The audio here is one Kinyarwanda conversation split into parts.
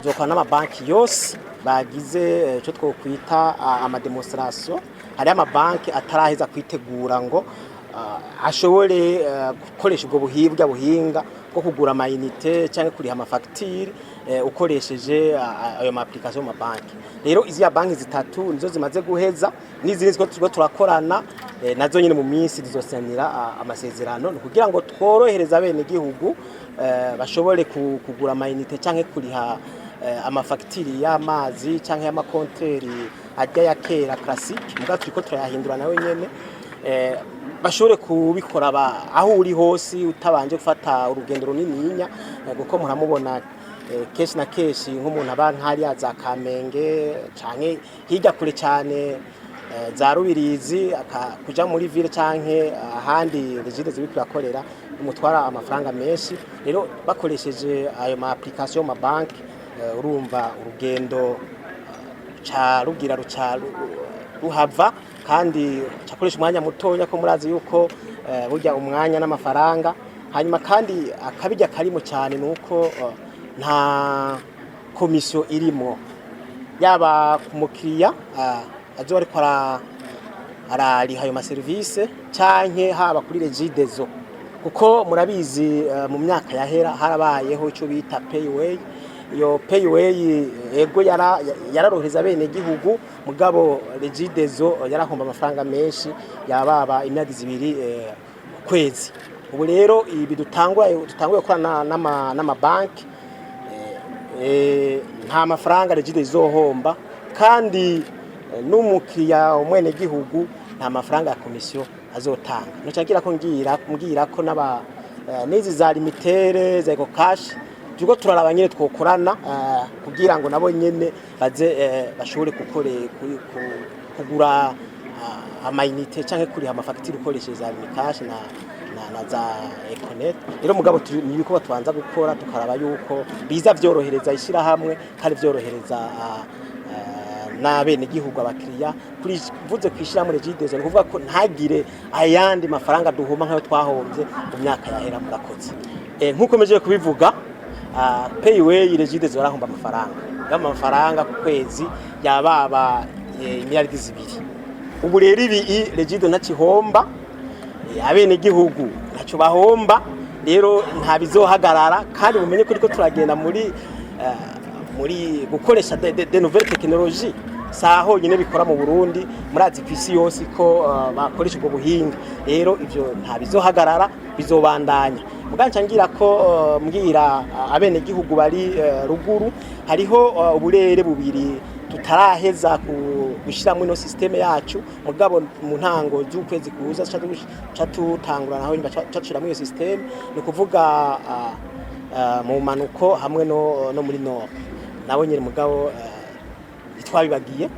zokora n'amabanki yose bagize ico twokwita amademonstration. Hari amabanki ataraheza kwitegura ngo ashobore gukoresha ubwo buhinga bwo kugura amayinite cyangwa kuriha amafagitire ukoresheje ayo ma application mu mabanki. Rero izi ya banki zitatu nizo zimaze guheza, n'izindi turiko turakorana nazo nyine mu minsi zizosanira amasezerano kugira ngo tworohereza bene gihugu bashobore kugura amayinite cyangwa kuriha amafagitire y'amazi cyangwa y'amakonteri ajya ya kera classique, muga turiko turayahindura nawe nyene bashobore kubikora aho uri hose utabanje gufata urugendo runininya, kuko muramubona keshi na keshi nk'umuntu abantu hari za Kamenge canke hirya kure cyane za Rubirizi kuja muri ville canke ahandi regide zibikurakorera umutwara amafaranga menshi. Rero bakoresheje ayo ma application ma bank urumva urugendo ca rugira ruhava kandi cakoresha umwanya mutonya ko murazi yuko burya umwanya n'amafaranga. Hanyuma kandi akabijya karimo cyane nuko nta komisiyo irimo, yaba ku mukiriya azo ariko arariha ayo maserivisi canke haba kuri regidezo, kuko murabizi mu myaka yahera harabayeho icyo bita payway. Iyo payway ego yararoheza bene gihugu, mugabo regidezo yarahomba amafaranga menshi yababa imyaka 2 kwezi. Ubu rero ibi dutanguye gukorana n'amabanki nta mafaranga regidezo zohomba, kandi n'umukiriya umwene gihugu nta mafaranga ya komisiyo azotanga. Nocagira ko mbwira ko n'izi za limitere za EcoCash tuko turaraba nyene twokorana kugira ngo nabo nyene baze bashobore kugura amayinite canke kuriha amafagitire ukoresheje za EcoCash na za Econet. Rero mugabo nibiko tubanza gukora tukaraba yuko biza vyorohereza ishira hamwe kandi vyorohereza n'abene gihugu abakiriya kuri vuze kwishira muri regidezo, ni kuvuga ko ntagire ayandi mafaranga duhuma nkayo twahombye mu myaka yahera. Murakoze nkuko meje kubivuga payway regidezo yarahomba amafaranga ku kwezi yababa miliyari 2. Ubu rero ibi regidezo ntakihomba, abene gihugu ntaco bahomba. Rero nta bizohagarara, kandi mumenye ko riko turagenda muri gukoresha de nouvelle technologie. Saho nyine bikora mu Burundi, murazi kwisi yose ko bakoresha ubwo buhinga. Rero ivyo nta bizohagarara, bizobandanya. Muganca ngira ko mbwira abene gihugu bari ruguru hariho uburere bubiri tutaraheza gushiramo ino systeme yacu, mugabo mu ntango z'ukwezi kuza catutangura naho cacira muri iyo systeme, ni kuvuga mu manuko hamwe no muri nord. Nabo nyine mugabo twabibagiye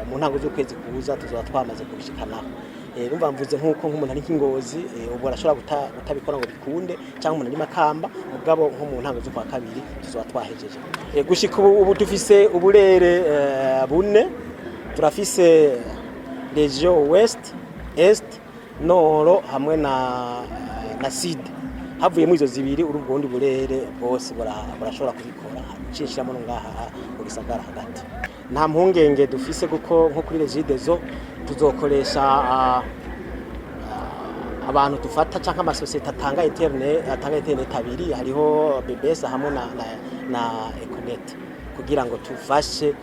mu ntango z'ukwezi kuza tuzoba twamaze kubishikana. Urumva mvuze nkuko nk'umuntu ari Kingozi ubu arashobora gutabikora ngo bikunde, cyangwa umuntu ari Makamba, mugabo nko mu ntango z'ukwa kabiri tuzoba twahejeje. Gushika ubu dufise uburere bune, turafise region West, Est, Nord hamwe na Sud. Havuye mu izo zibiri urubundi burere bose barashobora kubikora cinshiramo ngaha mu gisagara hagati. Nta mpungenge dufise kuko nko kuri regidezo tuzokoresha abantu dufata canka amasosiyete atanga internet abiri, hariho BBS hamwe na Econet, kugira ngo tufashe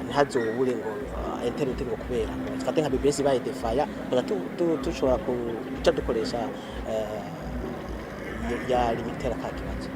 ntihazobure ngo internet ngo kubera dufate nka BBS baye defaya tushobora kuca dukoresha ya limitera ka kibazo.